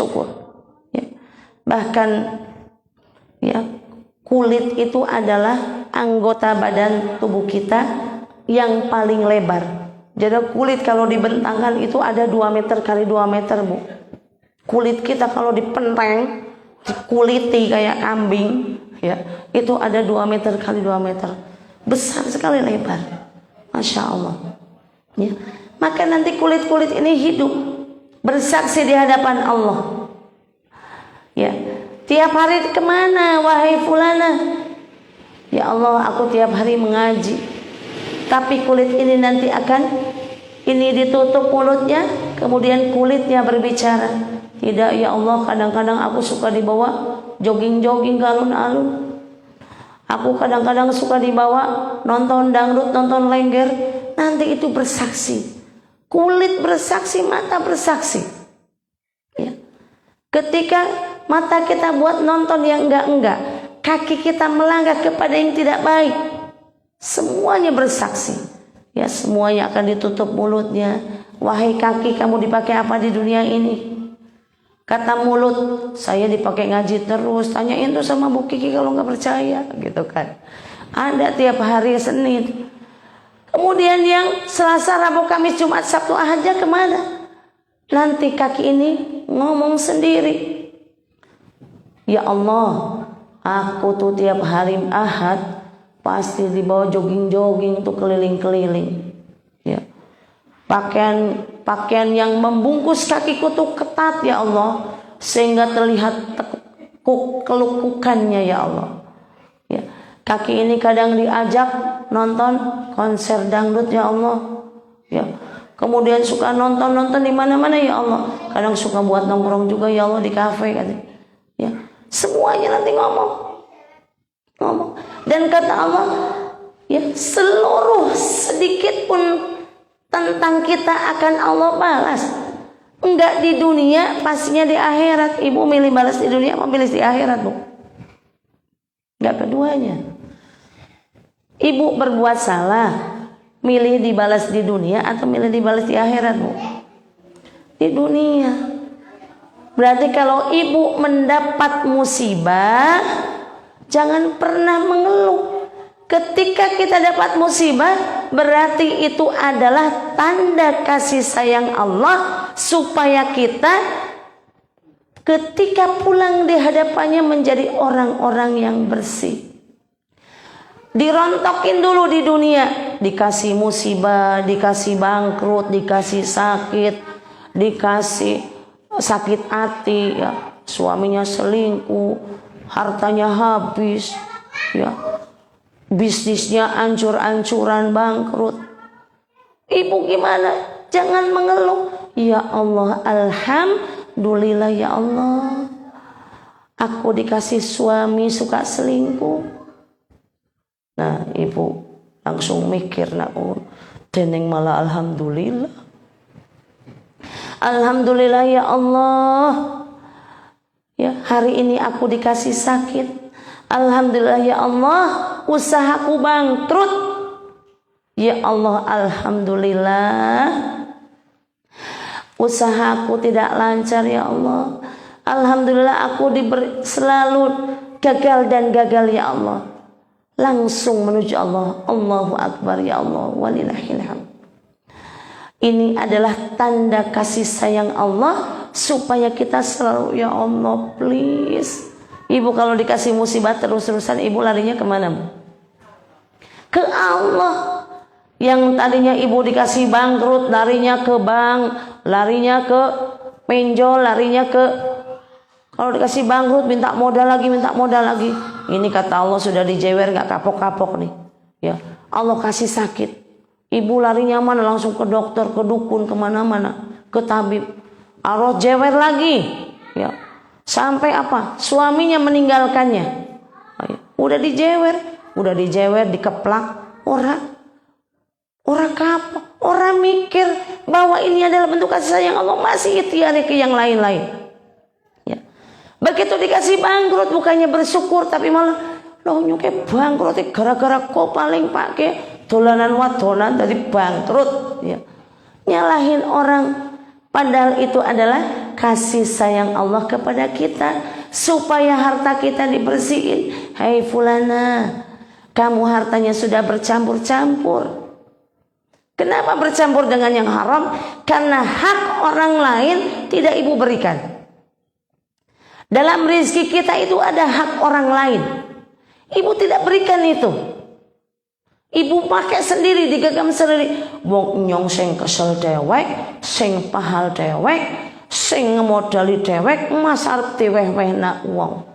bersyukur. Ya. Bahkan ya, kulit itu adalah anggota badan tubuh kita yang paling lebar. Jadi kulit kalau dibentangkan itu ada 2 meter kali 2 meter, Bu. Kulit kita kalau dipenteng, dikuliti kayak kambing, ya, itu ada 2 meter kali 2 meter. Besar sekali lebar. Masya Allah. Ya. Maka nanti kulit-kulit ini hidup, bersaksi di hadapan Allah. Ya. Tiap hari kemana wahai fulana? Ya Allah, aku tiap hari mengaji. Tapi kulit ini nanti ini ditutup mulutnya, kemudian kulitnya berbicara. Tidak ya Allah, kadang-kadang aku suka dibawa jogging-jogging ke alun-alun. Aku kadang-kadang suka dibawa nonton dangdut, nonton lengger. Nanti itu bersaksi. Kulit bersaksi, mata bersaksi. Ya. Ketika mata kita buat nonton yang enggak-enggak, kaki kita melangkah kepada yang tidak baik, semuanya bersaksi. Ya, semuanya akan ditutup mulutnya. Wahai kaki, kamu dipakai apa di dunia ini? Kata mulut, saya dipakai ngaji terus. Tanyain tuh sama Bu Kiki kalau nggak percaya, gitu kan. Ada tiap hari Senin. Kemudian yang Selasa, Rabu, Kamis, Jumat, Sabtu, Ahadnya kemana? Nanti kaki ini ngomong sendiri. Ya Allah, aku tuh tiap hari Ahad pasti dibawa jogging-jogging tuh keliling-keliling. Ya. Pakaian yang membungkus kakiku tuh ketat ya Allah, sehingga terlihat kelukukannya ya Allah. Ya. Kaki ini kadang diajak nonton konser dangdut ya Allah. Ya. Kemudian suka nonton di mana-mana ya Allah. Kadang suka buat nongkrong juga ya Allah di kafe kan. Ya. Semuanya nanti ngomong. Dan kata Allah, ya, seluruh sedikit pun tentang kita akan Allah balas. Enggak di dunia, pastinya di akhirat. Ibu milih balas di dunia, mau pilih di akhirat, Bu? Enggak, keduanya. Ibu berbuat salah, milih dibalas di dunia atau milih dibalas di akhirat, Bu? Di dunia. Berarti kalau ibu mendapat musibah, jangan pernah mengeluh. Ketika kita dapat musibah, berarti itu adalah tanda kasih sayang Allah, supaya kita ketika pulang di hadapannya menjadi orang-orang yang bersih. Dirontokin dulu di dunia, dikasih musibah, dikasih bangkrut, dikasih sakit, dikasih sakit hati, ya, suaminya selingkuh, hartanya habis, ya, bisnisnya ancur-ancuran, bangkrut. Ibu gimana? Jangan mengeluh. Ya Allah, alhamdulillah ya Allah, aku dikasih suami suka selingkuh. Nah, ibu langsung mikir, nak, deneng malah alhamdulillah. Alhamdulillah ya Allah, ya, hari ini aku dikasih sakit. Alhamdulillah ya Allah, usahaku bangkrut. Ya Allah, alhamdulillah, usahaku tidak lancar ya Allah. Alhamdulillah, aku selalu gagal dan gagal ya Allah. Langsung menuju Allah. Allahu Akbar ya Allah, walillahilhamd. Ini adalah tanda kasih sayang Allah, supaya kita selalu, ya Allah please. Ibu kalau dikasih musibah terus-terusan, ibu larinya kemana, Bu? Ke Allah. Yang tadinya ibu dikasih bangkrut, larinya ke bank, larinya ke pinjol, larinya ke, kalau dikasih bangkrut minta modal lagi. Ini kata Allah sudah dijewer, gak kapok-kapok nih, ya. Allah kasih sakit, ibu larinya mana? Langsung ke dokter, ke dukun, kemana-mana, ke tabib. Allah jewer lagi, ya. Sampai apa? Suaminya meninggalkannya. Udah dijewer, dikeplak. Orang kapok. Orang mikir bahwa ini adalah bentuk kasih sayang Allah, masih ikhtiari ke yang lain-lain. Ya. Begitu dikasih bangkrut, bukannya bersyukur, tapi malah, loh nyuke bangkrut gara-gara kok paling pakai dolanan wadonan tadi bangkrut, ya. Nyalahin orang, padahal itu adalah kasih sayang Allah kepada kita supaya harta kita dibersihin. Hai fulana, kamu hartanya sudah bercampur-campur. Kenapa bercampur dengan yang haram? Karena hak orang lain tidak ibu berikan. Dalam rezeki kita itu ada hak orang lain. Ibu tidak berikan itu. Ibu pakai sendiri, digenggam sendiri. Wong nyong sing kesel dewek, sing pahal dewek, sing ngemodali dewek, mas arep diweh-wehna wong.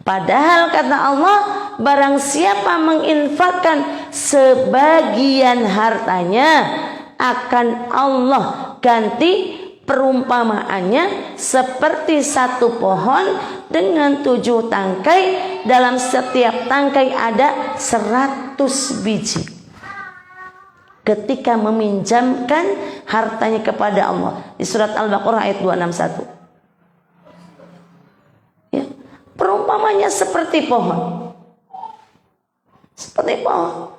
Padahal kata Allah, barang siapa menginfakkan sebagian hartanya, akan Allah ganti perumpamaannya seperti satu pohon dengan 7 tangkai. Dalam setiap tangkai ada 100 biji. Ketika meminjamkan hartanya kepada Allah. Di surat Al-Baqarah ayat 261. Ya, perumpamanya seperti pohon. Seperti pohon.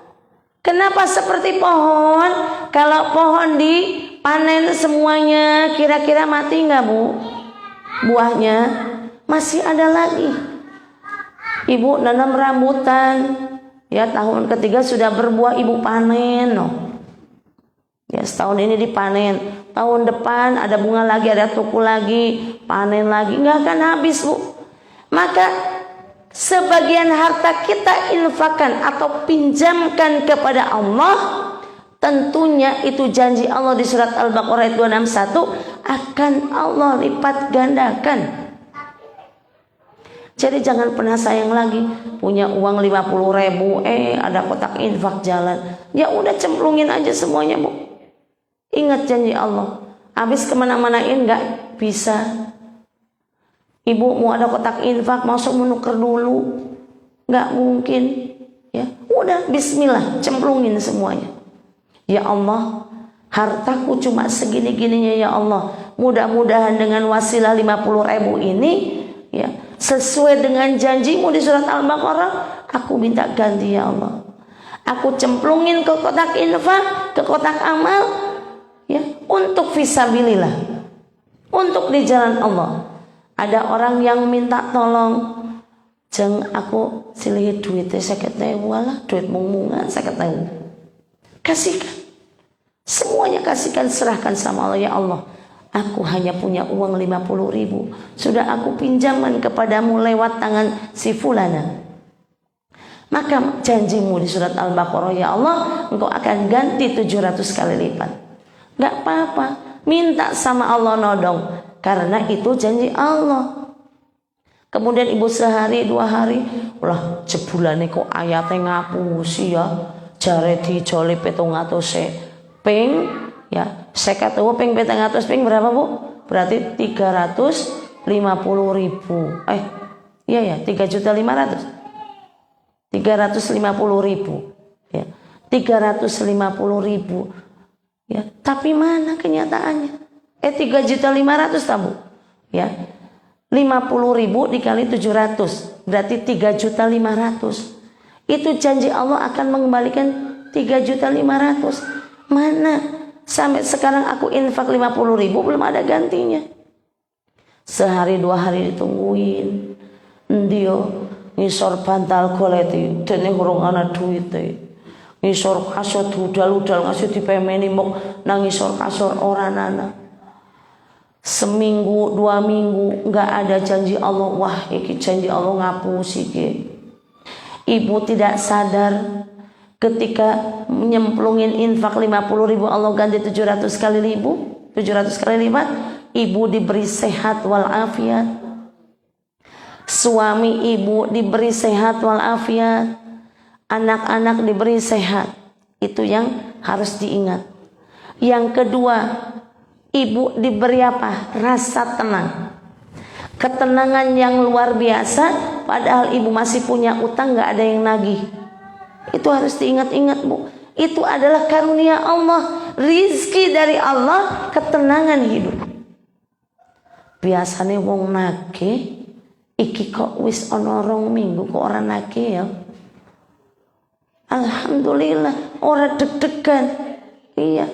Kenapa seperti pohon? Kalau pohon dipanen semuanya, kira-kira mati nggak bu? Buahnya masih ada lagi. Ibu nanam rambutan, ya tahun ketiga sudah berbuah, ibu panen, ya setahun ini dipanen, tahun depan ada bunga lagi, ada tuku lagi, panen lagi, nggak akan habis bu. Maka sebagian harta kita infakkan atau pinjamkan kepada Allah, tentunya itu janji Allah di surat Al-Baqarah ayat 261 akan Allah lipat gandakan. Jadi jangan pernah sayang lagi punya uang 50.000, ada kotak infak jalan, ya udah cemplungin aja semuanya bu. Ingat janji Allah, habis kemana-manain nggak bisa. Ibu mau ada kotak infak, masuk menuker dulu, nggak mungkin. Ya udah Bismillah, cemplungin semuanya. Ya Allah, hartaku cuma segini-gininya ya Allah. Mudah-mudahan dengan wasilah 50.000 ini, ya sesuai dengan janjimu di surat Al-Baqarah, aku minta ganti ya Allah. Aku cemplungin ke kotak infak, ke kotak amal, ya untuk fisabilillah, untuk di jalan Allah. Ada orang yang minta tolong, jeng aku silih duitnya 50.000 lah, duit mungungan 50.000. Kasihkan, semuanya kasihkan, serahkan sama Allah. Ya Allah, aku hanya punya uang 50.000, sudah aku pinjaman kepadamu lewat tangan si fulana. Maka janjimu di surat Al-Baqarah, ya Allah, engkau akan ganti 700 kali lipat. Gak apa-apa, minta sama Allah nodong, karena itu janji Allah. Kemudian ibu sehari 2 hari, ulah jebulane kok ayatnya ngapusi ya, jare dijole 700 ping, ya 50 ping 700 ping berapa bu? Berarti 350.000. Iya ya, 3.500.000. 350.000, ya 350.000, ya tapi mana kenyataannya? 3.500.000 tabu, ya 50.000 dikali 700 berarti 3.500.000. Itu janji Allah akan mengembalikan 3.500.000. Mana sampai sekarang aku infak 50.000 belum ada gantinya. Sehari 2 hari ditungguin, ndio ngisor bantal goleti dene urung ana duwite, ngisor kasur udal-udal ngasih dipemeni mok nang ngisor kasur ora ana. Seminggu 2 minggu enggak ada janji Allah. Wah iki janji Allah ngapusi iki. Ibu tidak sadar ketika nyemplungin infak 50.000 Allah ganti 700 kali lipat. Ibu diberi sehat walafiat. Suami ibu diberi sehat walafiat, anak-anak diberi sehat. Itu yang harus diingat. Yang kedua, ibu diberi apa? Rasa tenang, ketenangan yang luar biasa. Padahal ibu masih punya utang, gak ada yang nagih. Itu harus diingat-ingat bu. Itu adalah karunia Allah, rizki dari Allah, ketenangan hidup. Biasanya wong nagih, iki kok wis ana 2 minggu kok ora nagih ya. Alhamdulillah ora deg-degan. Iya.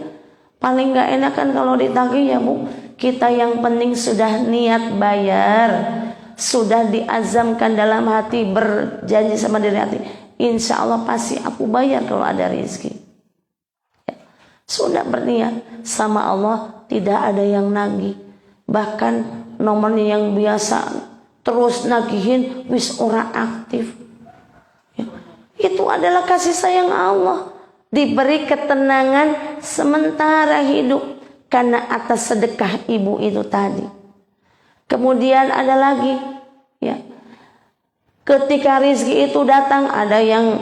Paling gak enak kan kalau ditagih ya Bu. Kita yang penting sudah niat bayar, sudah diazamkan dalam hati, berjanji sama diri hati, insya Allah pasti aku bayar kalau ada rezeki. Ya. Sudah berniat sama Allah, tidak ada yang nagih. Bahkan nomornya yang biasa terus nagihin, wis ora aktif. Ya. Itu adalah kasih sayang Allah. Diberi ketenangan sementara hidup karena atas sedekah ibu itu tadi. Kemudian ada lagi, ya, ketika rezeki itu datang, ada yang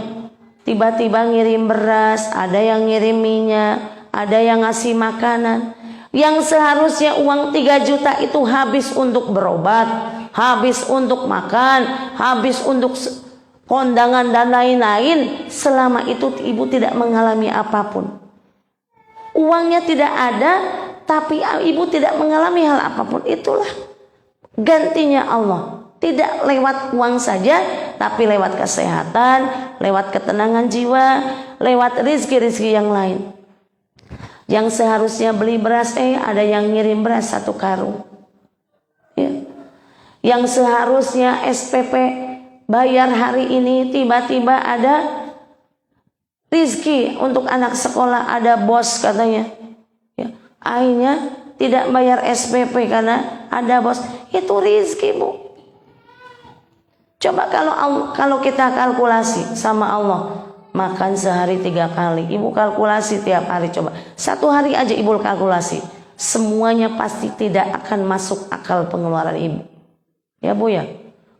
tiba-tiba ngirim beras, ada yang ngirim minyak, ada yang ngasih makanan. Yang seharusnya uang 3 juta itu habis untuk berobat, habis untuk makan, habis untuk kondangan dan lain-lain, selama itu ibu tidak mengalami apapun. Uangnya tidak ada, tapi ibu tidak mengalami hal apapun. Itulah gantinya Allah. Tidak lewat uang saja, tapi lewat kesehatan, lewat ketenangan jiwa, lewat rizki-rizki yang lain. Yang seharusnya beli beras, ada yang ngirim beras 1 karung. Ya. Yang seharusnya SPP bayar hari ini, tiba-tiba ada rizki untuk anak sekolah, ada bos katanya. Ya. Akhirnya tidak bayar SPP karena ada bos. Itu rizki Bu. Coba kalau kita kalkulasi sama Allah, makan sehari 3 kali, ibu kalkulasi tiap hari, coba 1 hari aja ibu kalkulasi, semuanya pasti tidak akan masuk akal pengeluaran ibu. Ya Bu ya,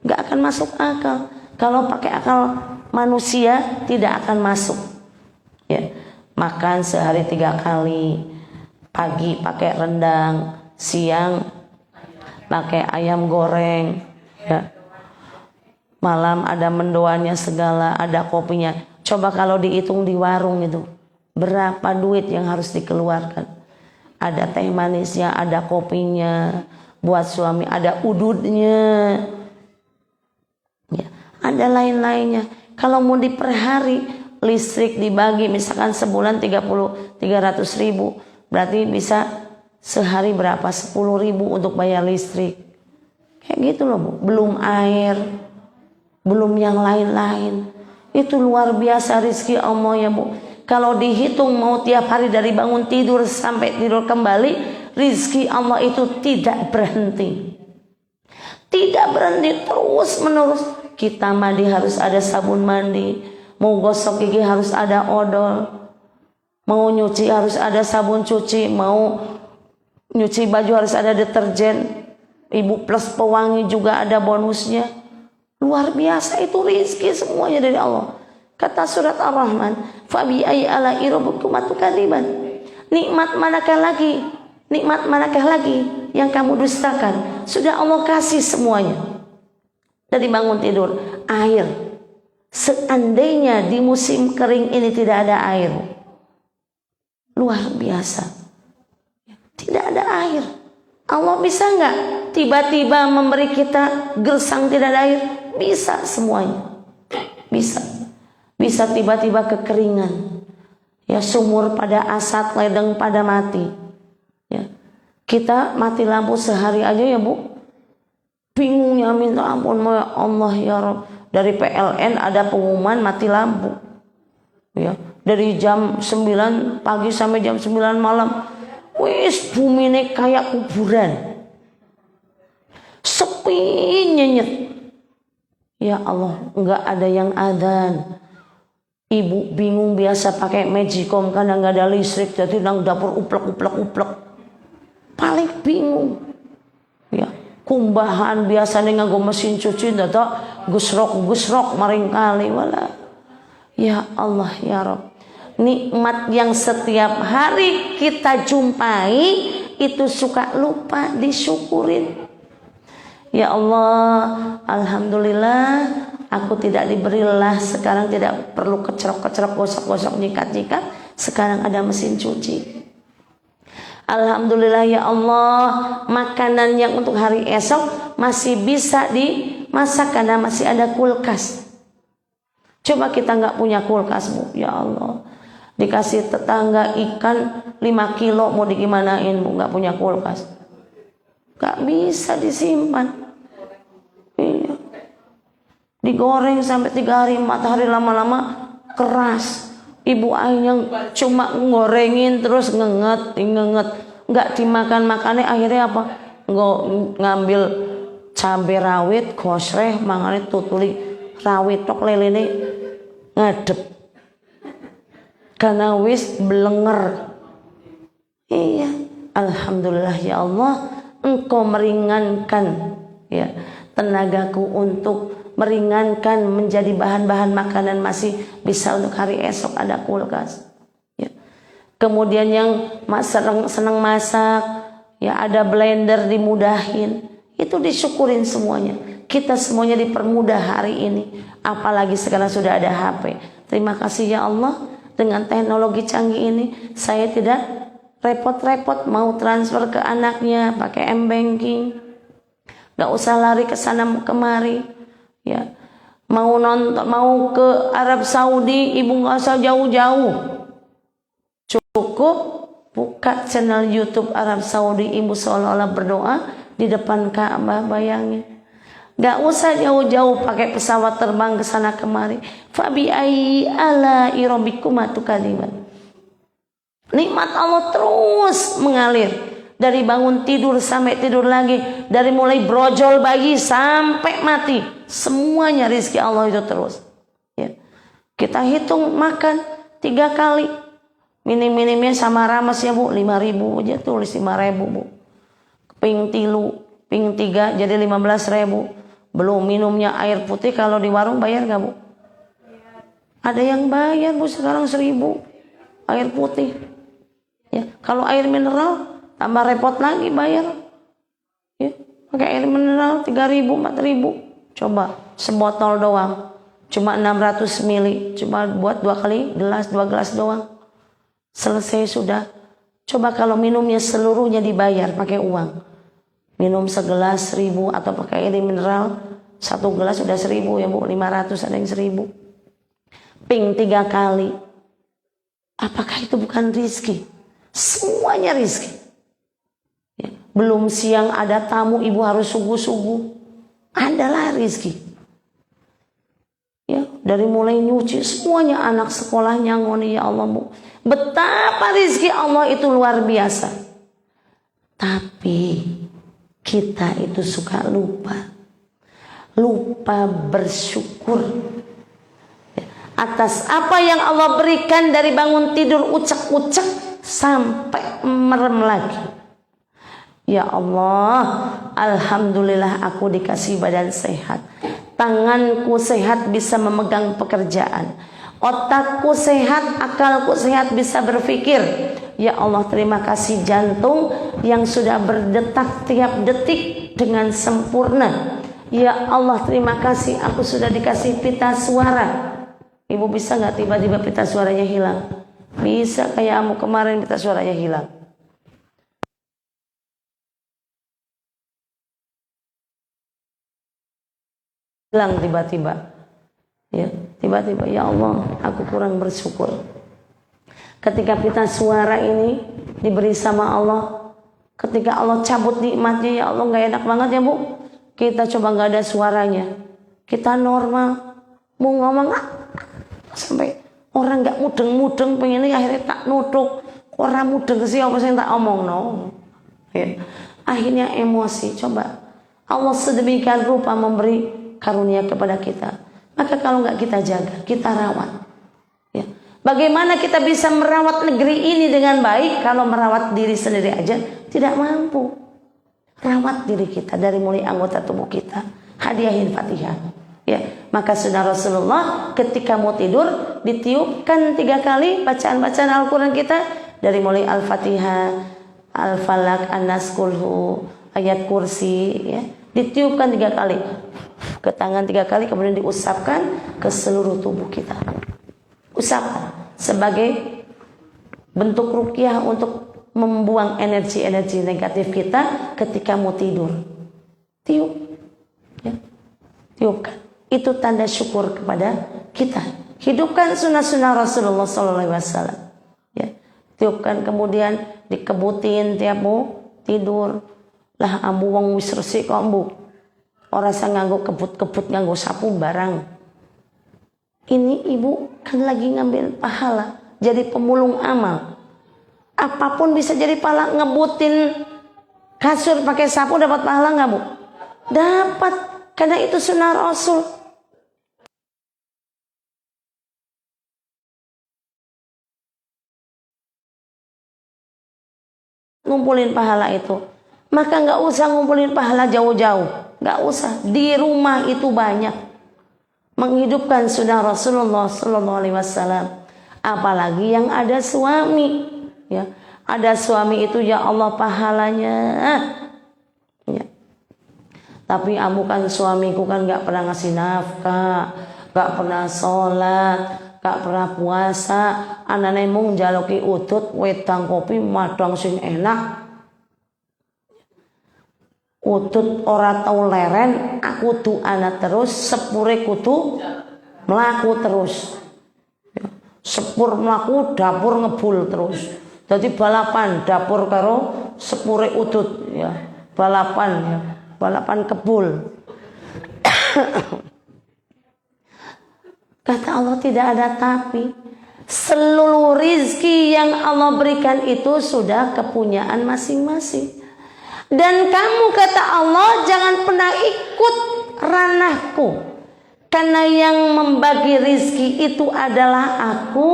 nggak akan masuk akal. Kalau pakai akal manusia tidak akan masuk. Ya, makan sehari 3 kali, pagi pakai rendang, siang pakai ayam goreng, ya. Malam ada mendoannya segala, ada kopinya. Coba kalau dihitung di warung itu, berapa duit yang harus dikeluarkan. Ada teh manisnya, ada kopinya, buat suami ada ududnya, ya, ada lain-lainnya. Kalau mau di per hari, listrik dibagi misalkan sebulan 300 ribu, berarti bisa sehari berapa, 10 ribu untuk bayar listrik. Kayak gitu loh Bu. Belum air, belum yang lain-lain. Itu luar biasa rizki Allah ya Bu. Kalau dihitung mau tiap hari dari bangun tidur sampai tidur kembali, rizki Allah itu tidak berhenti. Tidak berhenti, terus menerus. Kita mandi harus ada sabun mandi, mau gosok gigi harus ada odol, mau nyuci harus ada sabun cuci, mau nyuci baju harus ada deterjen. Ibu plus pewangi juga ada bonusnya. Luar biasa, itu rizki semuanya dari Allah. Kata surat Ar-Rahman, fabi ayyi ala'i rabbikuma tukadziban. Nikmat manakah lagi? Nikmat manakah lagi yang kamu dustakan? Sudah Allah kasih semuanya. Dari bangun tidur, air. Seandainya di musim kering ini tidak ada air, luar biasa. Tidak ada air, Allah bisa nggak tiba-tiba memberi kita gersang tidak ada air? Bisa semuanya. Bisa tiba-tiba kekeringan. Ya, sumur pada asat, ledeng pada mati. Ya. Kita mati lampu sehari aja ya Bu. Bingungnya minta ampun, ya Allah ya Rabb. Dari PLN ada pengumuman mati lampu. Ya, dari jam 9 pagi sampai jam 9 malam. Wis bumi ini kayak kuburan. Sepi nyenyet. Ya Allah, enggak ada yang adzan. Ibu bingung, biasa pakai magicom karena enggak ada listrik, jadi nang dapur uplek. Paling bingung. Ya, kumbahan biasanya nganggo mesin cuci dadak gusrok maring kali wala. Ya Allah ya Rabb. Nikmat yang setiap hari kita jumpai itu suka lupa disyukurin. Ya Allah, alhamdulillah aku tidak diberi lelah, sekarang tidak perlu kecerok-kecerok, gosok-gosok, nyikat-nyikat, sekarang ada mesin cuci. Alhamdulillah ya Allah, makanan yang untuk hari esok masih bisa dimasak karena masih ada kulkas. Coba kita nggak punya kulkas Bu, ya Allah. Dikasih tetangga ikan 5 kilo mau digimanain Bu, nggak punya kulkas, nggak bisa disimpan. Iya. Digoreng sampai 3 hari 4 hari, lama-lama keras. Ibu ayah cuma ngorengin terus ngenget, nggak dimakan makannya. Akhirnya apa? Ngambil cabai rawit, gosreh, mangane tutuli rawit tok lelene ngadep. Karena wis belenger. Iya, alhamdulillah ya Allah, Engkau meringankan ya tenagaku untuk meringankan menjadi bahan-bahan makanan, masih bisa untuk hari esok ada kulkas. Ya. Kemudian yang senang masak, ya ada blender dimudahin, itu disyukurin semuanya. Kita semuanya dipermudah hari ini, apalagi sekarang sudah ada HP. Terima kasih ya Allah, dengan teknologi canggih ini saya tidak repot-repot mau transfer ke anaknya pakai m-banking, nggak usah lari ke sana kemari. Ya, mau nonton, mau ke Arab Saudi, ibu nggak usah jauh-jauh, cukup buka channel YouTube Arab Saudi, ibu seolah-olah berdoa di depan Ka'bah. Bayangin, nggak usah jauh-jauh pakai pesawat terbang ke sana kemari. Fabi ayyi ala'i rabbikuma tukadziban. Nikmat Allah terus mengalir. Dari bangun tidur sampai tidur lagi, dari mulai brojol bayi sampai mati, semuanya rezeki Allah itu terus. Ya. Kita hitung makan 3 kali, minim-minimnya sama ramas ya Bu, 5.000 aja, tulis 5.000 Bu. Ping 3 jadi 15.000. Belum minumnya air putih, kalau di warung bayar gak Bu? Ada yang bayar Bu, sekarang 1.000 air putih. Ya, kalau air mineral tambah repot lagi bayar. Ya, pakai air mineral 3.000, 4.000. Coba sebotol doang, cuma 600 mili, cuma buat 2 gelas doang. Selesai sudah. Coba kalau minumnya seluruhnya dibayar pakai uang. Minum segelas 1.000 atau pakai air mineral 1 gelas sudah 1.000 ya Bu, 500 ada yang 1.000. Ping 3 kali. Apakah itu bukan rizki? Semuanya rizki. Ya, belum siang ada tamu, ibu harus suguh-suguh, adalah rizki. Ya, dari mulai nyuci semuanya, anak sekolahnya ngoni, ya Allah Bu, betapa rizki Allah itu luar biasa. Tapi kita itu suka lupa bersyukur ya, atas apa yang Allah berikan, dari bangun tidur ucek-ucek sampai merem lagi. Ya Allah, alhamdulillah aku dikasih badan sehat, tanganku sehat bisa memegang pekerjaan, otakku sehat, akalku sehat bisa berpikir. Ya Allah, terima kasih jantung yang sudah berdetak tiap detik dengan sempurna. Ya Allah, terima kasih aku sudah dikasih pita suara. Ibu bisa nggak tiba-tiba pita suaranya hilang? Bisa, kayak kamu kemarin pita suaranya hilang. Hilang tiba-tiba. Ya, tiba-tiba, ya Allah, aku kurang bersyukur. Ketika pita suara ini diberi sama Allah, ketika Allah cabut nikmatnya, ya Allah, nggak enak banget ya Bu. Kita coba nggak ada suaranya, kita normal, mau ngomong sampai orang nggak mudeng-mudeng, pengennya akhirnya tak nutuk. Orang mudeng sih apa sih tak omong no. Ya. Akhirnya emosi. Coba Allah sedemikian rupa memberi karunia kepada kita, maka kalau nggak kita jaga, kita rawat. Ya. Bagaimana kita bisa merawat negeri ini dengan baik kalau merawat diri sendiri aja tidak mampu? Rawat diri kita dari mulai anggota tubuh kita, hadiahin Fatihah. Ya, maka sunnah Rasulullah ketika mau tidur ditiupkan 3 kali bacaan-bacaan Al-Quran kita, dari mulai Al-Fatihah, Al-Falaq, An-Nas, Kulhu, ayat kursi, ya, ditiupkan 3 kali ke tangan, 3 kali, kemudian diusapkan ke seluruh tubuh kita. Usapkan sebagai bentuk ruqyah untuk membuang energi-energi negatif kita ketika mau tidur. Tiup, ya, tiupkan. Itu tanda syukur kepada kita. Hidupkan sunnah-sunnah Rasulullah SAW. Ya, tiupkan kemudian dikebutin tiap mau tidur. Lah ambu wong wis resik kok ambu. Ora sang nganggo kebut-kebut nganggo sapu barang. Ini ibu kan lagi ngambil pahala, jadi pemulung amal. Apapun bisa jadi pahala. Ngebutin kasur pakai sapu dapat pahala nggak bu? Dapat, karena itu sunnah Rasul. Ngumpulin pahala itu, maka nggak usah ngumpulin pahala jauh-jauh, nggak usah. Di rumah itu banyak menghidupkan sunnah Rasulullah SAW. Apalagi yang ada suami, ya. Ada suami itu ya Allah pahalanya. Ya. Tapi amu kan suamiku kan nggak pernah ngasih nafkah, nggak pernah sholat, nggak pernah puasa. Anane mung njaluki udut, wedang kopi, madang sing enak. Udut ora tau leren, aku duana terus, sepure kudu melaku terus. Sepur melaku, dapur ngebul terus. Jadi balapan dapur karo sepure udut, ya. Balapan, ya. Balapan kebul. Kata Allah tidak ada tapi. Seluruh rizki yang Allah berikan itu sudah kepunyaan masing-masing. Dan kamu kata Allah jangan pernah ikut ranahku. Karena yang membagi rizki itu adalah aku,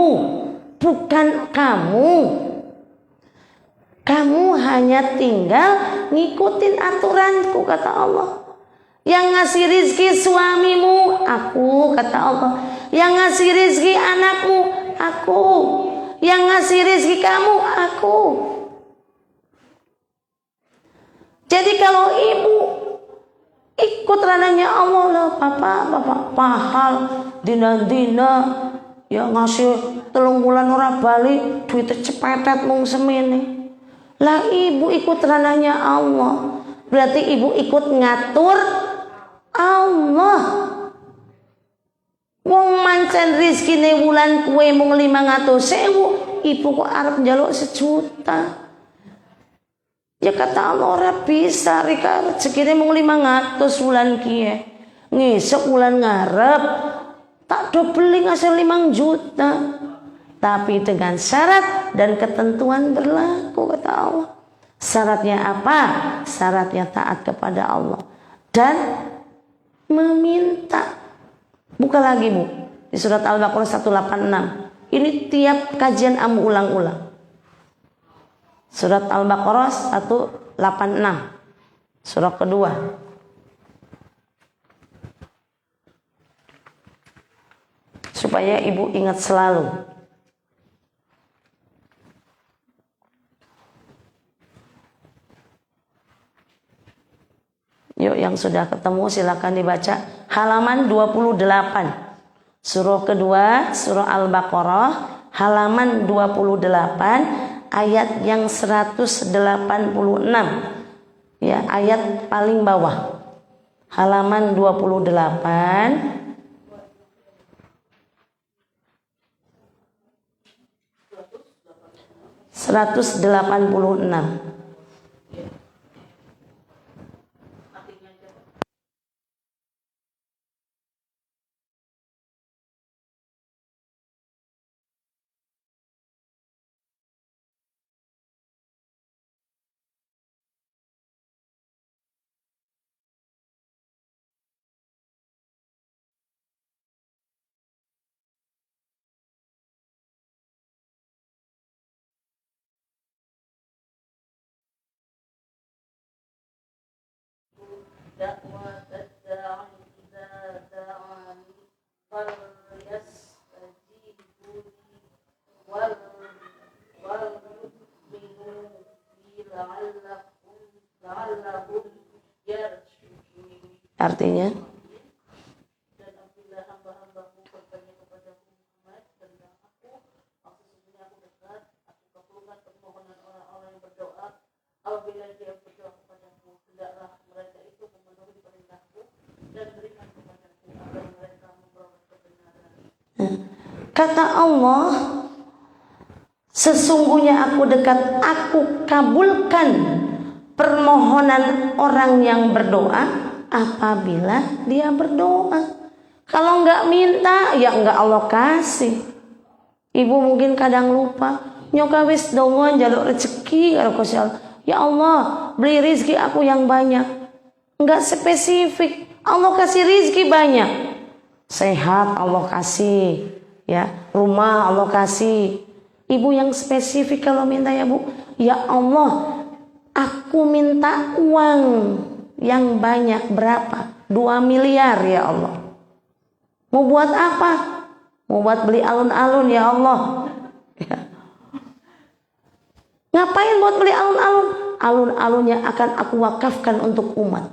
bukan kamu. Kamu hanya tinggal ngikutin aturanku kata Allah. Yang ngasih rizki suamimu, aku kata Allah. Yang ngasih rizki anakmu, aku. Yang ngasih rizki kamu, aku. Jadi kalau ibu ikut ranahnya Allah lah, bapak pahal dina-dina ya ngasih 3 bulan ora balik, duitnya cepetet mung semene. Lah ibu ikut ranahnya Allah, berarti ibu ikut ngatur Allah. Wong mancen rizkine wulan kue mung 500.000, ibu kok arep njaluk 1 juta. Ya kata Allah ora bisa, rika rezekine mung 500 wulan kiye. Ngesuk wulan ngarep tak do beli ngasih 5 juta. Tapi dengan syarat dan ketentuan berlaku kata Allah. Syaratnya apa? Syaratnya taat kepada Allah dan meminta. Buka lagi bu di surat Al-Baqarah 186. Ini tiap kajian amu ulang-ulang. Surat Al-Baqarah 186. Surat kedua. Supaya ibu ingat selalu. Yuk yang sudah ketemu silakan dibaca halaman 28. Surah kedua, surah Al-Baqarah halaman 28 ayat yang 186. Ya, ayat paling bawah. Halaman 28 186. دعوة الداعي إذا دعاني فليستجيبوا لي وليؤمنوا بي لعلهم يرشدون. Artinya dan apabila hamba-hambaku bertanya kepadaku Muhammad tentang aku, maka sesungguhnya aku dekat, aku kabulkan permohonan orang-orang yang berdoa. Apabila dia berdoa kepadaku, hendaklah mereka itu memenuhi perintahku dan berikan kepadaku agar mereka memperoleh kebenaran. Kata Allah, sesungguhnya aku dekat, aku kabulkan permohonan orang yang berdoa apabila dia berdoa. Kalau nggak minta, ya nggak Allah kasih. Ibu mungkin kadang lupa, nyoka wis dongon jaluk rezeki karo Gusti Allah. Ya Allah, beri rizki aku yang banyak. Nggak spesifik. Allah kasih rizki banyak. Sehat Allah kasih, ya. Rumah Allah kasih. Ibu yang spesifik kalau minta, ya Bu, ya Allah, aku minta uang yang banyak, berapa? 2 miliar ya Allah. Mau buat apa? Mau buat beli alun-alun ya Allah. Ya. Ngapain buat beli alun-alun? Alun-alunnya akan aku wakafkan untuk umat.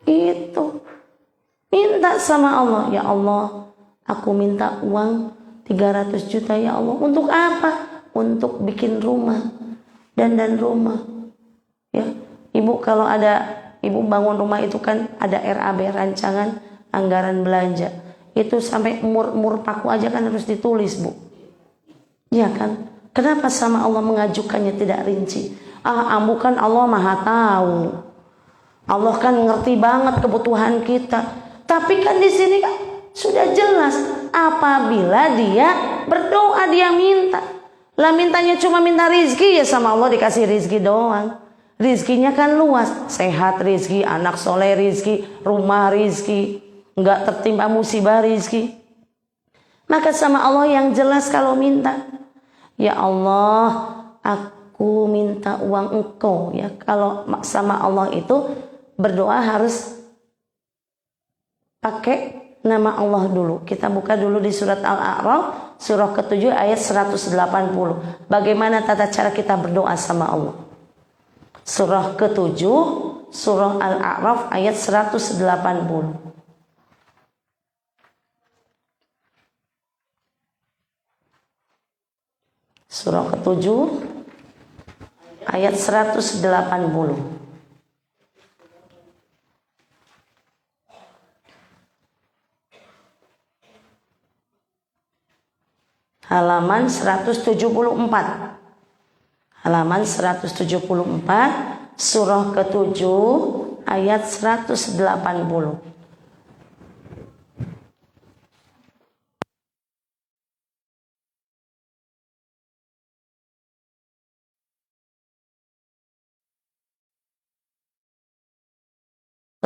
Itu. Minta sama Allah, ya Allah, aku minta uang 300 juta ya Allah. Untuk apa? Untuk bikin rumah, dan rumah. Ya, Ibu kalau ada Ibu bangun rumah itu kan ada RAB, rancangan anggaran belanja. Itu sampai mur paku aja kan harus ditulis, Bu. Ya kan? Kenapa sama Allah mengajukannya tidak rinci? Ambu kan Allah Maha tahu. Allah kan ngerti banget kebutuhan kita. Tapi kan di sini kan sudah jelas, apabila dia berdoa, dia minta. Lah mintanya cuma minta rizki, ya sama Allah dikasih rizki doang. Rizkinya kan luas, sehat rizki, anak soleh rizki, rumah rizki, nggak tertimpa musibah rizki. Maka sama Allah yang jelas kalau minta, ya Allah, aku minta uang Engkau. Ya, kalau sama Allah itu berdoa harus pakai nama Allah dulu. Kita buka dulu di surat Al-A'raf, surah ke-7 ayat 180. Bagaimana tata cara kita berdoa sama Allah? Surah ke-7, surah Al-A'raf ayat 180. Surah ke-7 ayat 180. Halaman 174. Halaman 174, surah ke-7 ayat 180.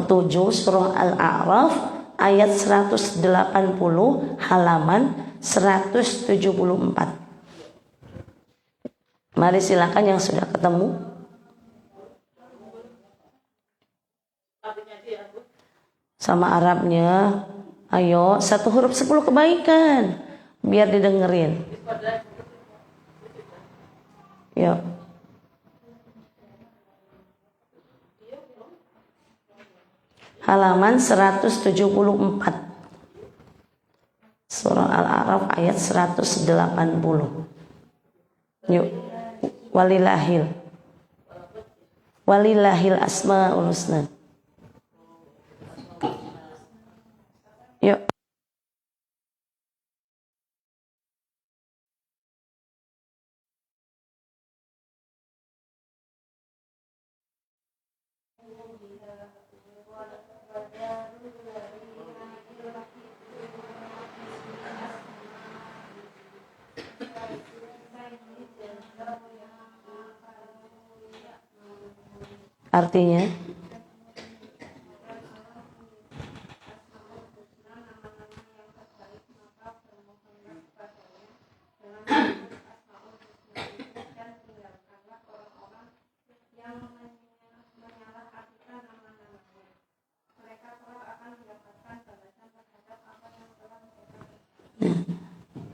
Ke-7 surah Al-A'raf ayat 180, halaman 174. Mari silakan yang sudah ketemu. Sama Arabnya. Ayo, 1 huruf 10 kebaikan. Biar didengerin. Yuk. Halaman 174. Surah Al-A'raf ayat 180. Yuk. Walillahil asmaul husna. Yuk. Artinya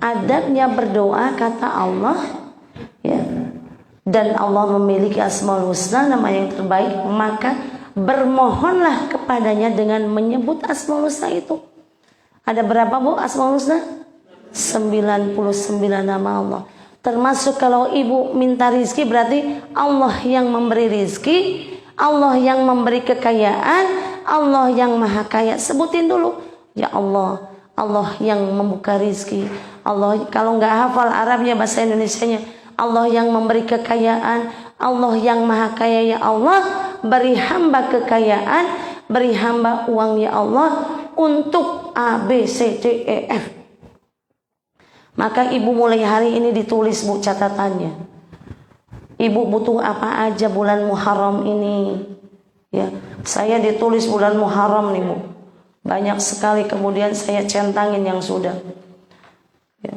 adabnya berdoa, kata Allah, ya, dan Allah memiliki asmaul husna, nama yang terbaik, maka bermohonlah kepadanya dengan menyebut asmaul husna itu. Ada berapa, Bu, asmaul husna? 99 nama Allah. Termasuk kalau ibu minta rizki, berarti Allah yang memberi rizki, Allah yang memberi kekayaan, Allah yang maha kaya. Sebutin dulu, ya Allah, Allah yang membuka rizki. Allah, kalau nggak hafal Arabnya, bahasa Indonesianya, Allah yang memberi kekayaan. Allah yang maha kaya ya Allah, beri hamba kekayaan, beri hamba uang ya Allah untuk A, B, C, D, E, F. Maka ibu mulai hari ini ditulis bu catatannya. Ibu butuh apa aja bulan Muharram ini. Ya, saya ditulis bulan Muharram nih bu. Banyak sekali, kemudian saya centangin yang sudah. Ya.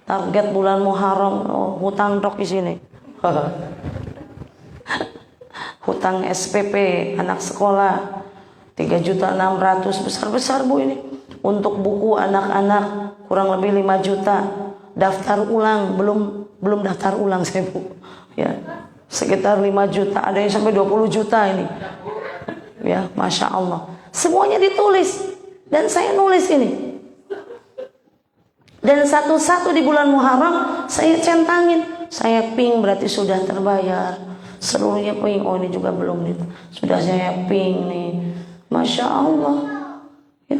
Target bulan Muharram, hutang rok di sini. Hutang SPP anak sekolah 3.600.000, besar-besar bu ini. Untuk buku anak-anak kurang lebih 5 juta. Daftar ulang, belum daftar ulang saya bu. Ya, sekitar 5 juta, ada yang sampai 20 juta ini. Ya, Masya Allah. Semuanya ditulis dan saya nulis ini. Dan satu-satu di bulan Muharram saya centangin. Saya ping berarti sudah terbayar. Seluruhnya ping. Oh ini juga belum nih. Sudah saya ping nih. Masya Allah. Ya,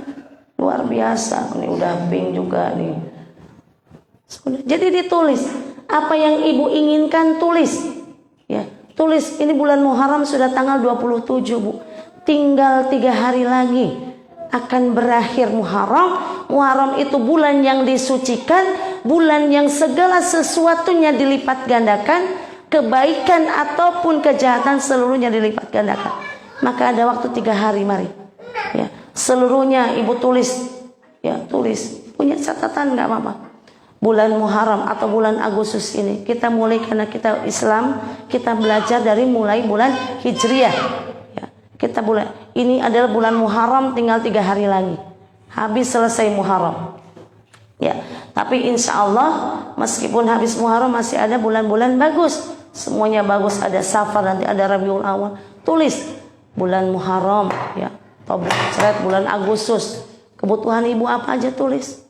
luar biasa. Ini udah ping juga nih. Sudah. Jadi ditulis. Apa yang ibu inginkan tulis. Ya, tulis. Ini bulan Muharram sudah tanggal 27 bu. Tinggal 3 hari lagi akan berakhir Muharram. Muharram itu bulan yang disucikan, bulan yang segala sesuatunya dilipat gandakan, kebaikan ataupun kejahatan seluruhnya dilipat gandakan. Maka ada waktu 3 hari, mari. Ya, seluruhnya ibu tulis. Ya, tulis. Punya catatan nggak apa-apa. Bulan Muharram atau bulan Agustus ini kita mulai, karena kita Islam, kita belajar dari mulai bulan Hijriah. Ya, kita bulan ini adalah bulan Muharram, tinggal 3 hari lagi. Habis selesai Muharram. Ya, tapi insya Allah meskipun habis Muharram masih ada bulan-bulan bagus. Semuanya bagus, ada Safar, nanti ada Rabiul Awal. Tulis bulan Muharram, ya. Atau bulan Agustus. Kebutuhan ibu apa aja tulis.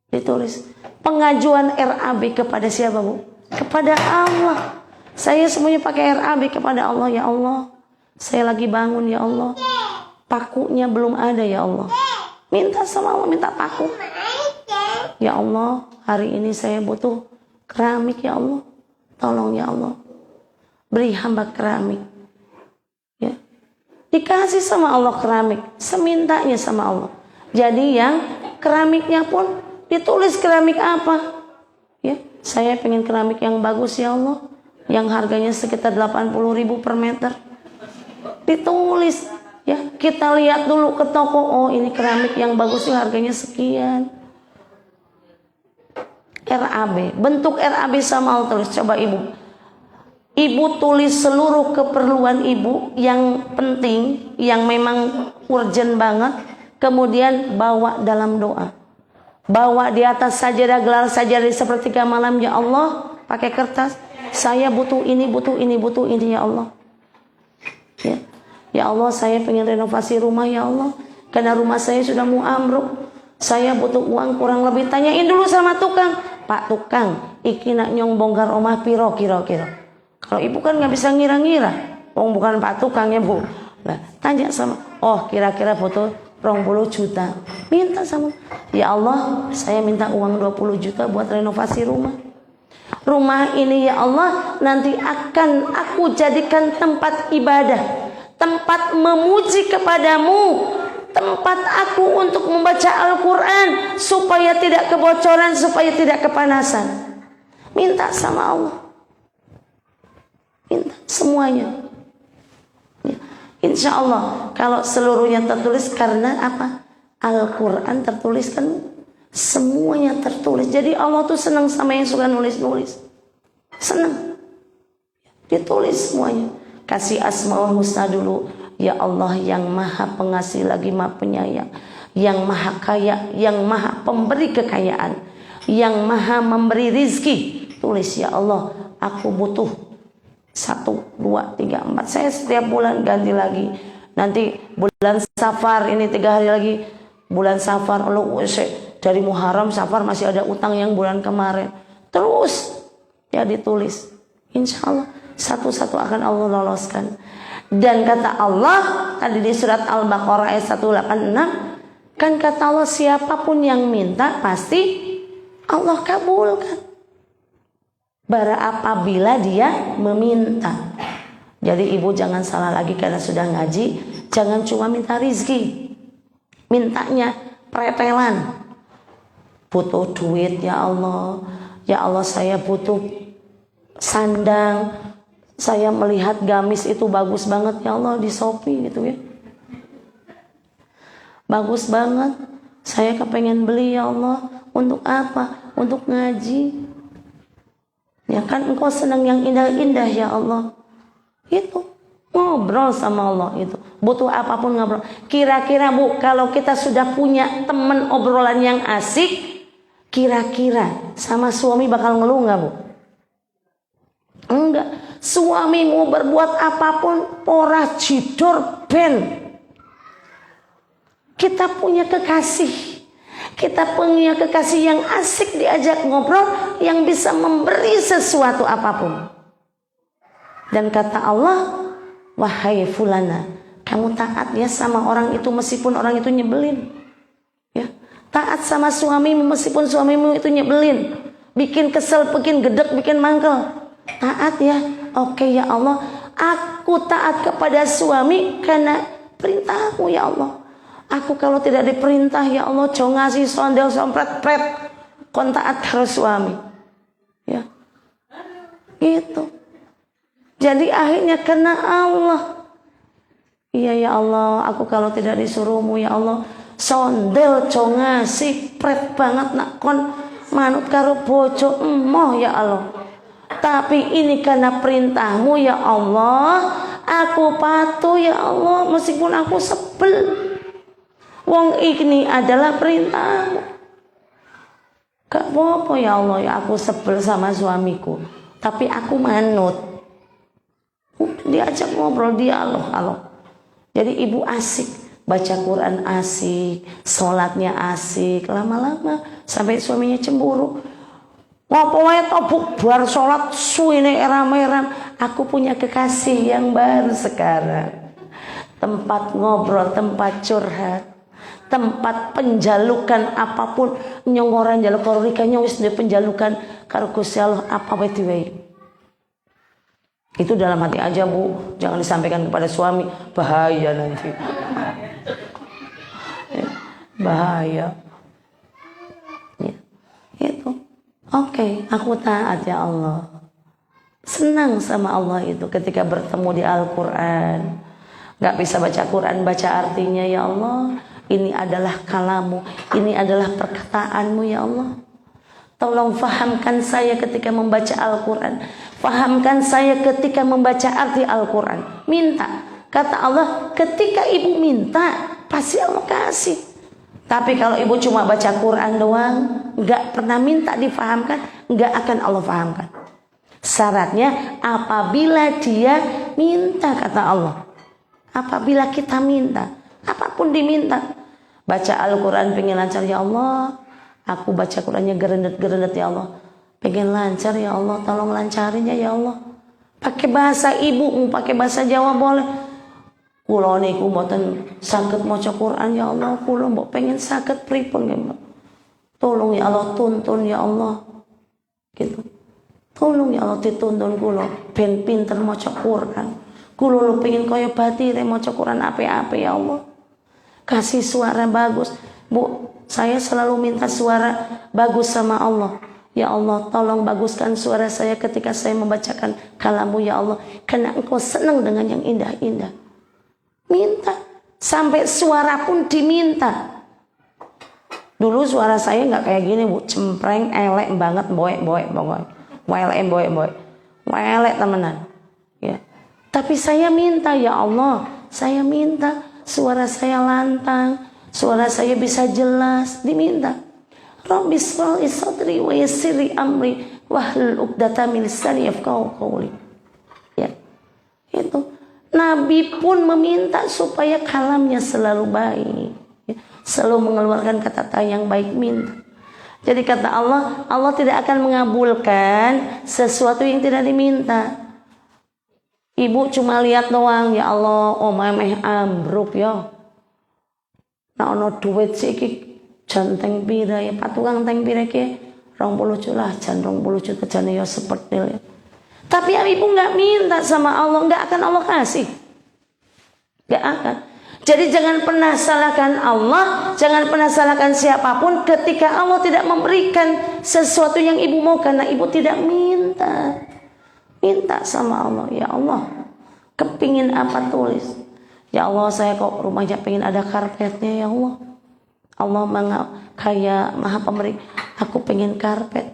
Ditulis. Pengajuan RAB kepada siapa bu? Kepada Allah. Saya semuanya pakai RAB kepada Allah. Ya Allah, saya lagi bangun ya Allah. Pakunya belum ada ya Allah. Minta sama Allah, minta paku. Ya Allah, hari ini saya butuh keramik ya Allah. Tolong ya Allah, beri hamba keramik. Ya, dikasih sama Allah keramik, semintanya sama Allah. Jadi yang keramiknya pun ditulis keramik apa. Ya, saya pengen keramik yang bagus ya Allah, yang harganya sekitar 80.000 per meter. Ditulis. Ya, kita lihat dulu ke toko, oh ini keramik yang bagus sih harganya sekian. RAB, bentuk RAB sama Allah tulis. Coba ibu. Ibu tulis seluruh keperluan ibu yang penting, yang memang urgent banget, kemudian bawa dalam doa. Bawa di atas sajadah, gelar sajadah di sepertiga malam ya Allah, pakai kertas. Saya butuh ini, butuh ini, butuh ini ya Allah. Ya. Ya Allah, saya pengen renovasi rumah ya Allah, karena rumah saya sudah mau ambruk. Saya butuh uang kurang lebih. Tanyain dulu sama tukang. Pak tukang, iki nak nyong bongkar omah piro kira-kira. Kalau ibu kan nggak bisa ngira-ngira. Bukan pak tukang ya bu. Nah, tanya sama, oh kira-kira butuh 20 juta. Minta sama, ya Allah, saya minta uang 20 juta buat renovasi rumah. Rumah ini ya Allah nanti akan aku jadikan tempat ibadah, tempat memuji kepadamu, tempat aku untuk membaca Al-Quran, supaya tidak kebocoran, supaya tidak kepanasan. Minta sama Allah, minta semuanya. Ya. Insya Allah kalau seluruhnya tertulis, karena apa? Al-Quran tertulis kan, semuanya tertulis. Jadi Allah tuh senang sama yang suka nulis-nulis. Senang. Ditulis semuanya. Kasih Asmaul Husna dulu. Ya Allah yang maha pengasih lagi maha penyayang, yang maha kaya, yang maha pemberi kekayaan, yang maha memberi rizki. Tulis ya Allah, aku butuh 1, 2, 3, 4. Saya setiap bulan ganti lagi. Nanti bulan Safar ini 3 hari lagi. Bulan Safar, dari Muharram Safar masih ada utang yang bulan kemarin. Terus ya ditulis. Insya Allah satu-satu akan Allah loloskan. Dan kata Allah tadi di surat Al-Baqarah ayat 186, Kan kata Allah, siapapun yang minta pasti Allah kabulkan. Bara apabila dia meminta. Jadi ibu jangan salah lagi karena sudah ngaji. Jangan cuma minta rizki. Mintanya pretelan. Butuh duit ya Allah. Ya Allah, saya butuh sandang. Saya melihat gamis itu bagus banget ya Allah di Shopee gitu ya. Bagus banget. Saya kepengen beli ya Allah. Untuk apa? Untuk ngaji. Ya kan engkau senang yang indah-indah ya Allah. Itu. Ngobrol sama Allah itu. Butuh apapun ngobrol. Kira-kira Bu, kalau kita sudah punya teman obrolan yang asik, kira-kira sama suami bakal ngeluh gak Bu? Enggak. Suami mau berbuat apapun, ora jidor ben. Kita punya kekasih. Kita punya kekasih yang asik diajak ngobrol, yang bisa memberi sesuatu apapun. Dan kata Allah, wahai fulana, kamu taat ya sama orang itu meskipun orang itu nyebelin. Ya, taat sama suamimu meskipun suamimu itu nyebelin, bikin kesel, bikin gedek, bikin mangkel. Taat ya. Oke ya Allah, aku taat kepada suami karena perintahmu ya Allah. Aku kalau tidak diperintah ya Allah, jauh ngasih sondel sompret-pret, kon taat harus suami. Ya. Gitu. Jadi akhirnya kena Allah. Iya ya Allah, aku kalau tidak disuruhmu ya Allah, sondel jauh ngasih pret banget nak kon manut karo bojo emoh ya Allah. Tapi ini karena perintahmu ya Allah, aku patuh ya Allah meskipun aku sebel. Wong ini adalah perintahmu. Gak apa-apa ya Allah ya aku sebel sama suamiku, tapi aku manut. Diajak ngobrol, dialog. Jadi ibu asik, baca Quran asik, sholatnya asik, lama-lama sampai suaminya cemburu. Pokoknya tobuk bar sholat suine eram-eram. Aku punya kekasih yang baru sekarang. Tempat ngobrol, tempat curhat, tempat penjalukan apapun, nyongoran jaluk korikanya wis dia penjalukan karo Gusti Allah apa wae. Itu dalam hati aja Bu, jangan disampaikan kepada suami, bahaya nanti. Bahaya. Ya. Itu. Oke, aku taat ya Allah. Senang sama Allah itu ketika bertemu di Al-Quran. Gak bisa baca Quran, baca artinya ya Allah. Ini adalah kalamu, ini adalah perkataanmu ya Allah. Tolong fahamkan saya ketika membaca Al-Quran. Fahamkan saya ketika membaca arti Al-Quran. Minta. Kata Allah, ketika ibu minta, pasti Allah kasih. Tapi kalau ibu cuma baca Quran doang, gak pernah minta difahamkan, gak akan Allah fahamkan. Syaratnya apabila dia minta, kata Allah. Apabila kita minta, apapun diminta. Baca Al-Quran pengen lancar ya Allah. Aku baca Qurannya gerendet-gerendet ya Allah. Pengen lancar ya Allah, tolong lancarin ya Allah. Pakai bahasa ibu, pakai bahasa Jawa boleh. Kulo niku mboten saged maca Quran ya Allah, kulo mbok pengen saged pripun ya Allah. Tolong ya Allah, tuntun ya Allah. Gitu. Tolong ya Allah dituntun kulo ben pinter maca Quran. Kulo lu pengen kaya batire maca Quran ape-ape ya Allah. Kasih suara bagus. Bu, saya selalu minta suara bagus sama Allah. Ya Allah, tolong baguskan suara saya ketika saya membacakan kalamu ya Allah. Karena engkau senang dengan yang indah-indah. Minta. Sampai suara pun diminta. Dulu suara saya gak kayak gini Bu. Cempreng, elek banget, boek. Welek temenan. Ya. Tapi saya minta ya Allah. Saya minta suara saya lantang. Suara saya bisa jelas. Diminta. Rabbi shrah li sadri wa yassir li amri wahlul 'uqdatam min lisani yafqahu qawli. Ya. Itu. Nabi pun meminta supaya kalamnya selalu baik. Ya. Selalu mengeluarkan kata-kata yang baik, minta. Jadi kata Allah, Allah tidak akan mengabulkan sesuatu yang tidak diminta. Ibu cuma lihat doang, ya Allah, omah meh ambruk ya. Nek ana duit sik iki jan teng pira ya patungan teng pira iki 20 juta lah, jan 20 juta jane ya sepetil ya. Tapi ibu nggak minta sama Allah, nggak akan Allah kasih. Nggak akan. Jadi jangan pernah salahkan Allah, jangan pernah salahkan siapapun ketika Allah tidak memberikan sesuatu yang ibu mau karena ibu tidak minta. Minta sama Allah, ya Allah, kepingin apa tulis. Ya Allah, saya kok rumahnya pengen ada karpetnya ya Allah. Allah kaya maha pemberi, aku pengen karpet.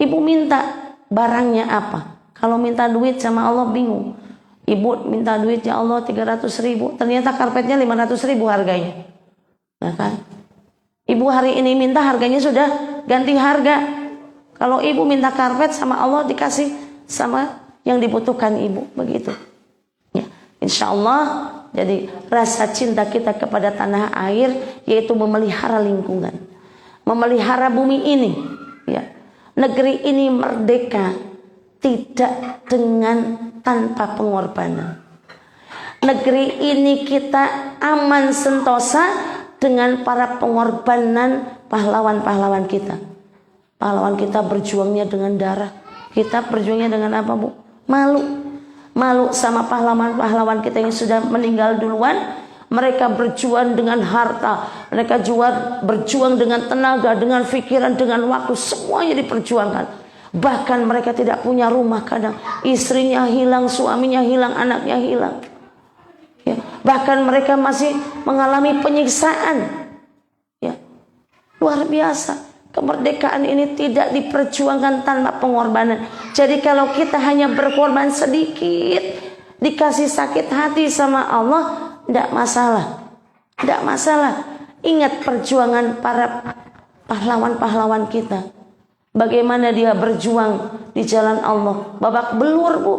Ibu minta barangnya apa? Kalau minta duit sama Allah bingung. Ibu minta duit ya Allah 300.000, ternyata karpetnya 500.000 harganya. Nah kan? Ibu hari ini minta harganya sudah ganti harga. Kalau ibu minta karpet sama Allah dikasih sama yang dibutuhkan ibu, begitu. Ya, insya Allah. Jadi rasa cinta kita kepada tanah air yaitu memelihara lingkungan, memelihara bumi ini. Ya, negeri ini merdeka tidak dengan tanpa pengorbanan. Negeri ini kita aman sentosa dengan para pengorbanan pahlawan-pahlawan kita. Pahlawan kita berjuangnya dengan darah. Kita berjuangnya dengan apa, Bu? Malu. Malu sama pahlawan-pahlawan kita yang sudah meninggal duluan. Mereka berjuang dengan harta, mereka berjuang dengan tenaga, dengan pikiran, dengan waktu, semuanya diperjuangkan. Bahkan mereka tidak punya rumah, kadang istrinya hilang, suaminya hilang, anaknya hilang. Ya, bahkan mereka masih mengalami penyiksaan. Ya, luar biasa. Kemerdekaan ini tidak diperjuangkan tanpa pengorbanan. Jadi kalau kita hanya berkorban sedikit, dikasih sakit hati sama Allah, tidak masalah. Tidak masalah. Ingat perjuangan para pahlawan-pahlawan kita. Bagaimana dia berjuang di jalan Allah. Babak belur, Bu.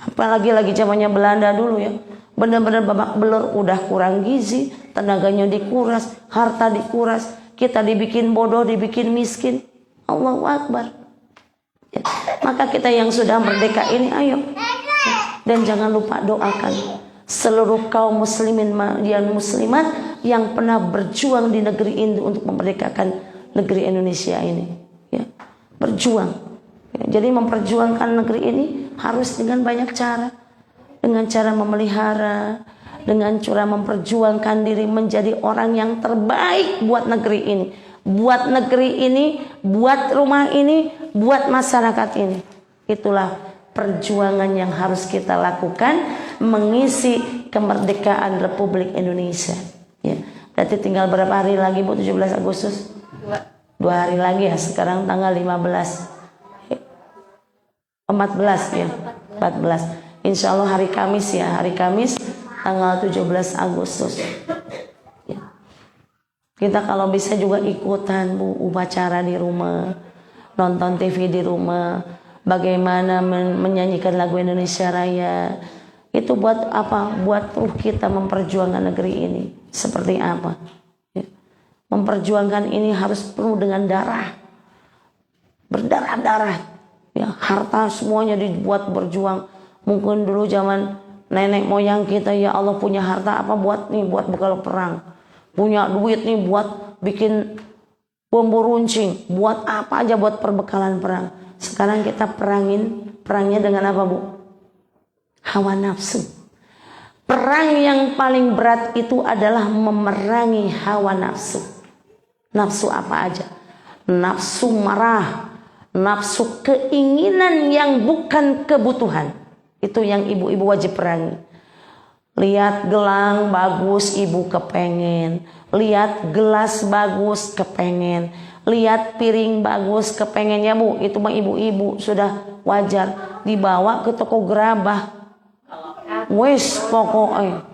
Apalagi lagi zamannya Belanda dulu ya. Benar-benar babak belur, udah kurang gizi, tenaganya dikuras, harta dikuras. Kita dibikin bodoh, dibikin miskin. Allahu Akbar. Ya. Maka kita yang sudah merdeka ini, ayo. Dan jangan lupa doakan seluruh kaum muslimin dan muslimat yang pernah berjuang di negeri ini untuk memerdekakan negeri Indonesia ini. Ya. Berjuang. Ya. Jadi memperjuangkan negeri ini harus dengan banyak cara. Dengan cara memelihara, dengan cara memperjuangkan diri menjadi orang yang terbaik buat negeri ini, buat negeri ini, buat rumah ini, buat masyarakat ini. Itulah perjuangan yang harus kita lakukan mengisi kemerdekaan Republik Indonesia. Ya, berarti tinggal berapa hari lagi, Bu? 17 Agustus? 2 hari lagi ya. Sekarang tanggal 15, 14 ya, 14. Insya Allah hari Kamis ya, hari Kamis tanggal 17 Agustus. Ya. Kita kalau bisa juga ikutan, Bu, upacara di rumah, nonton TV di rumah, bagaimana menyanyikan lagu Indonesia Raya. Itu buat apa? Buat kita memperjuangkan negeri ini. Seperti apa? Ya. Memperjuangkan ini harus penuh dengan darah. Berdarah-darah. Ya, harta semuanya dibuat berjuang. Mungkin dulu zaman nenek moyang kita, ya Allah, punya harta apa buat nih, buat bekal perang. Punya duit nih buat bikin bom runcing, buat apa aja buat perbekalan perang. Sekarang kita perangnya dengan apa, Bu? Hawa nafsu. Perang yang paling berat itu adalah memerangi hawa nafsu. Nafsu apa aja? Nafsu marah, nafsu keinginan yang bukan kebutuhan. Itu yang ibu-ibu wajib perangi. Lihat gelang bagus, ibu kepengen. Lihat gelas bagus, kepengen. Lihat piring bagus, kepengen ya, Bu. Itu mah ibu-ibu sudah wajar. Dibawa ke toko gerabah. Wes pokoknya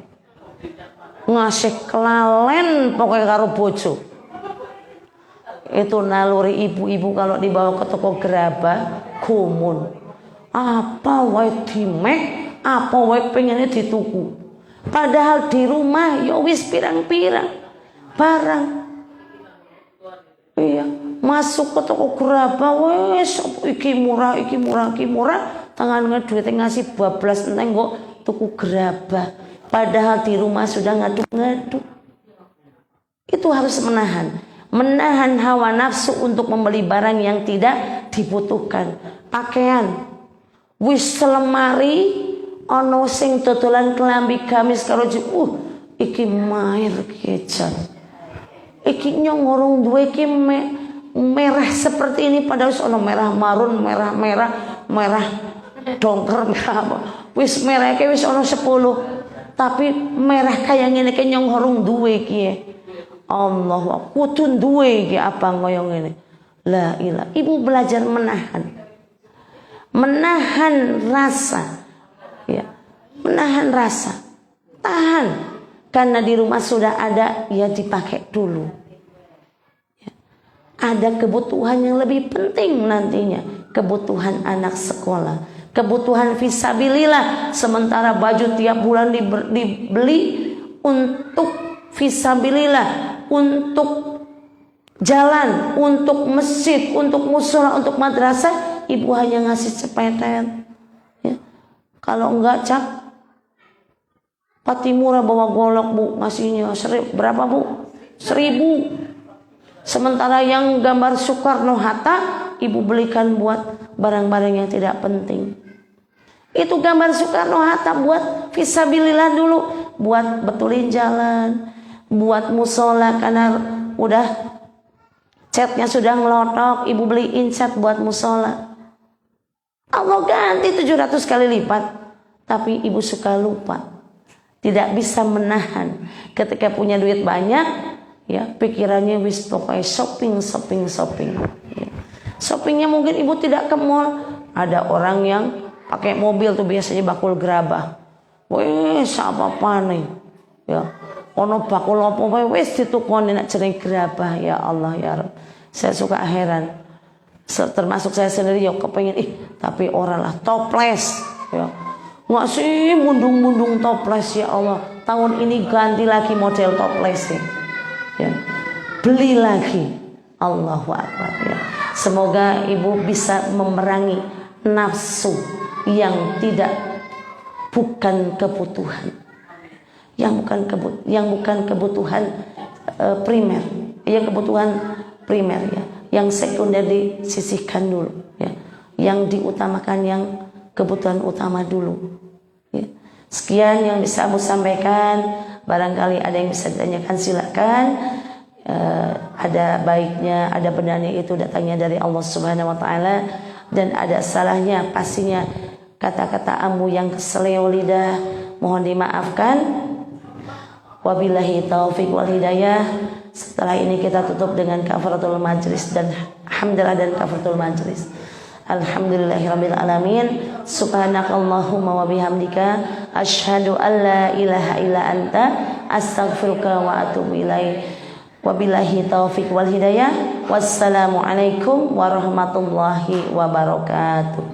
ngasih kelalen pokoknya karo bojo. Itu naluri ibu-ibu kalau dibawa ke toko gerabah kumun. Apa wae dimek, apa wae pengennya dituku. Padahal di rumah ya wis pirang-pirang barang. Iya, masuk ke toko gerabah wis iki murah, iki murah, iki murah. Tangan duit ngasih bablas enteng kok tuku gerabah. Padahal di rumah sudah ngaduk-ngaduk. Itu harus menahan hawa nafsu untuk membeli barang yang tidak dibutuhkan. Pakaian wis selemari ana sing dodolan kelambi gamis karo iki mair kejan. Iki nyong urung duwe iki merah seperti ini, padahal ono merah marun, merah dongker, merah apa. Wis merah iki wis ono 10. Tapi merah kaya ngene iki nyong urung duwe iki. Allah, kudu duwe iki abang kaya ngene. La ilah. Ibu belajar menahan rasa. Ya. Menahan rasa. Tahan. Karena di rumah sudah ada, ya dipakai dulu. Ya. Ada kebutuhan yang lebih penting nantinya. Kebutuhan anak sekolah. Kebutuhan fisabilillah. Sementara baju tiap bulan dibeli untuk fisabilillah. Untuk jalan, untuk masjid, untuk musola, untuk madrasah, ibu hanya ngasih cepetan. Ya. Kalau enggak pati murah bawa golok bu, ngasihnya berapa bu? 1.000. Sementara yang gambar Soekarno-Hatta ibu belikan buat barang-barang yang tidak penting. Itu gambar Soekarno-Hatta buat fisabilillah dulu, buat betulin jalan, buat musola karena udah catnya sudah ngelotok, ibu beliin cat buat musola. Allah ganti 700 kali lipat. Tapi ibu suka lupa. Tidak bisa menahan. Ketika punya duit banyak, ya pikirannya wis pokoknya shopping. Ya. Shoppingnya mungkin ibu tidak ke mall. Ada orang yang pakai mobil tuh biasanya bakul gerabah. Wes apa paning. Ya. Ono bakul apa wis ditukoni nak jeneng gerabah. Ya Allah ya Rabb. Saya suka heran. Termasuk saya sendiri yang kepengen tapi orang lah toples ya. Nggak sih mundung-mundung toples ya Allah. Tahun ini ganti lagi model toples ya. Beli lagi. Allahu Akbar ya. Semoga ibu bisa memerangi nafsu yang bukan kebutuhan. Yang bukan kebutuhan primer. Yang kebutuhan primer ya. Yang sekunder disisihkan dulu ya. Yang diutamakan yang kebutuhan utama dulu ya. Sekian yang bisa Abu sampaikan. Barangkali ada yang bisa ditanyakan silakan. Ada baiknya, ada benarnya itu datangnya dari Allah Subhanahu wa taala, dan ada salahnya pastinya kata-kata ambu yang keseleo lidah, mohon dimaafkan. Wabillahi taufik wal hidayah. Setelah ini kita tutup dengan kafaratul majlis dan hamdalah dan kafaratul majlis. Alhamdulillahirabbil alamin. Subhanakallahumma wa bihamdika asyhadu an la ilaha illa anta astaghfiruka wa atubu ilaik. Wabillahi taufik wal hidayah. Wassalamu alaikum warahmatullahi wabarakatuh.